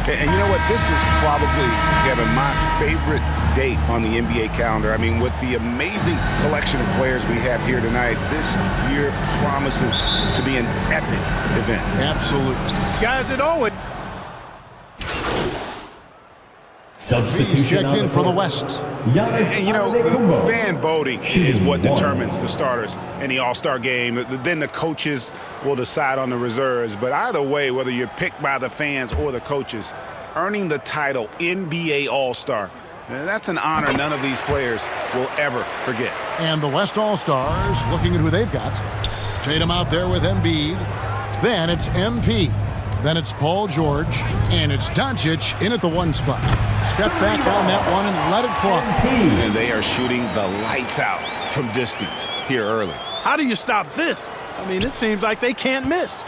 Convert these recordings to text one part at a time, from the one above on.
And you know what? This is probably, Kevin, my favorite date on the NBA calendar. I mean, with the amazing collection of players we have here tonight, this year promises to be an epic event. Absolutely. Guys, it always... He's checked in for the West. And, you know, the fan voting is what determines the starters in the All-Star game. Then the coaches will decide on the reserves. But either way, whether you're picked by the fans or the coaches, earning the title NBA All-Star, that's an honor none of these players will ever forget. And the West All-Stars, looking at who they've got. Tatum out there with Embiid. Then it's MP. Then it's Paul George, and it's Doncic in at the 1 spot. Step back on that one and let it fly. And they are shooting the lights out from distance here early. How do you stop this? I mean, it seems like they can't miss.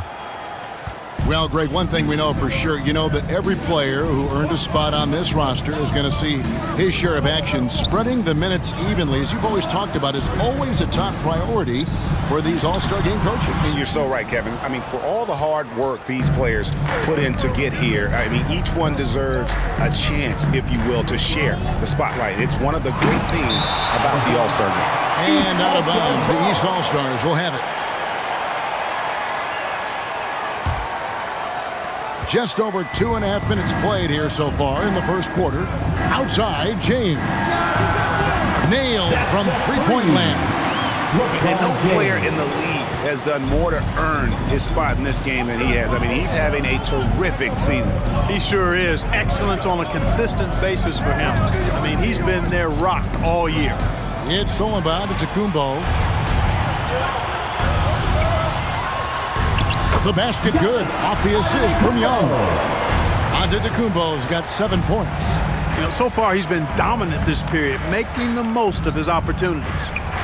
Well, Greg, one thing we know for sure, you know that every player who earned a spot on this roster is going to see his share of action. Spreading the minutes evenly, as you've always talked about, is always a top priority for these All-Star game coaches. And you're so right, Kevin. I mean, for all the hard work these players put in to get here, I mean, each one deserves a chance, if you will, to share the spotlight. It's one of the great things about the All-Star game. And out of bounds, the East All-Stars will have it. Just over 2.5 minutes played here so far in the first quarter. Outside, James. Nailed from three-point land. And no player in the league has done more to earn his spot in this game than he has. I mean, he's having a terrific season. He sure is. Excellence on a consistent basis for him. I mean, he's been their rock all year. It's stolen by Antetokounmpo. The basket good. Off the assist from Young. Antetokounmpo's got 7 points. You know, so far he's been dominant this period, making the most of his opportunities.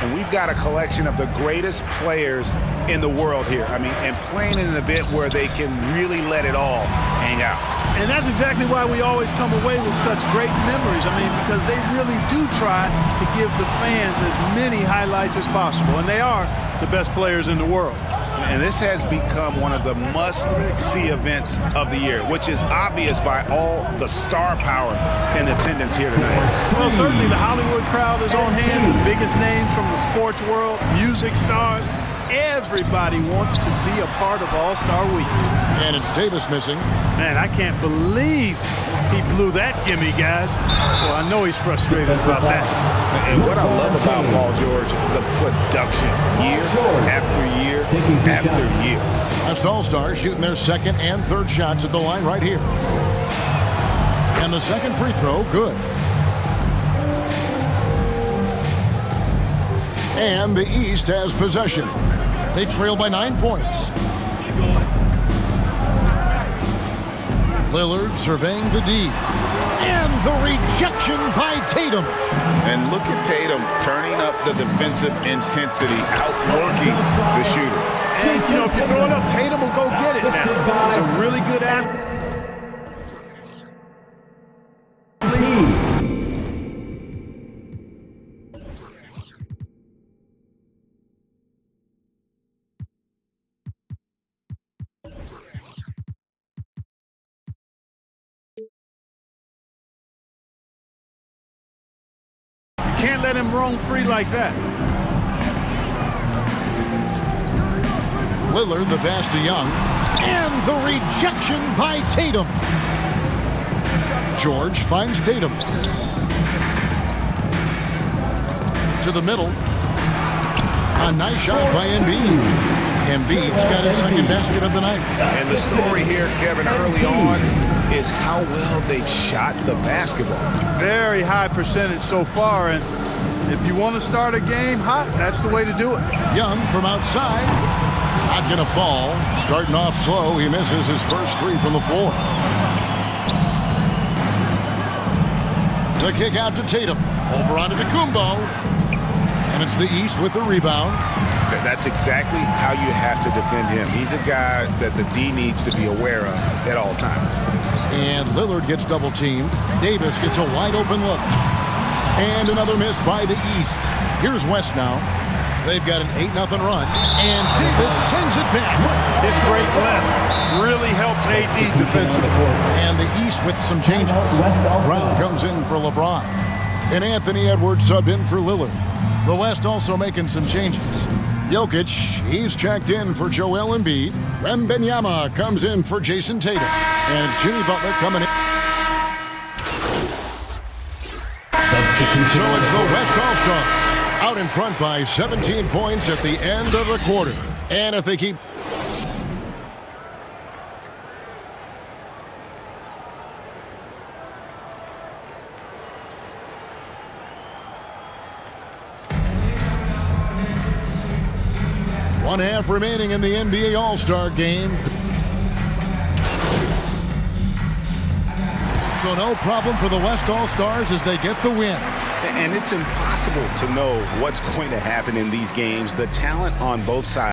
And we've got a collection of the greatest players in the world here. I mean, and playing in an event where they can really let it all hang out. And that's exactly why we always come away with such great memories. I mean, because they really do try to give the fans as many highlights as possible. And they are the best players in the world. And this has become one of the must-see events of the year, which is obvious by all the star power in attendance here tonight. Well, certainly the Hollywood crowd is on hand, the biggest names from the sports world, music stars. Everybody wants to be a part of All-Star Week. And it's Davis missing. Man, I can't believe he blew that gimme, guys. So I know he's frustrated about that. And what I love about Paul George, the production, year after year after year. West All-Stars shooting their second and third shots at the line right here. And the second free throw, good. And the East has possession. They trail by 9 points. Lillard surveying the D. And the rejection by Tatum. And look at Tatum turning up the defensive intensity, outworking the shooter. And, you know, if you throw it up, Tatum will go get it now. He's a really good athlete. Can't let him roam free like that. Lillard, the pass to Young. And the rejection by Tatum. George finds Tatum. To the middle. A nice shot by Embiid. Embiid's got his second basket of the night. And the story here, Kevin, early on is how well they've shot the basketball. Very high percentage so far, and if you want to start a game hot, that's the way to do it. Young from outside. Not going to fall. Starting off slow, he misses his first three from the floor. The kick out to Tatum. Over onto Antetokounmpo. And it's the East with the rebound. That's exactly how you have to defend him. He's a guy that the D needs to be aware of at all times. And Lillard gets double teamed. Davis gets a wide open look. And another miss by the East. Here's West now. They've got an 8-0 run. And Davis sends it back. His great left really helps AD defensively. And the East East with some changes. Brown comes in for LeBron. And Anthony Edwards subbed in for Lillard. The West also making some changes. Jokic, he's checked in for Joel Embiid. Wembanyama comes in for Jason Tatum. And it's Jimmy Butler coming in. So it's the West All-Stars out in front by 17 points at the end of the quarter. And if they keep... One half remaining in the NBA All-Star game. So no problem for the West All-Stars as they get the win. And it's impossible to know what's going to happen in these games. The talent on both sides.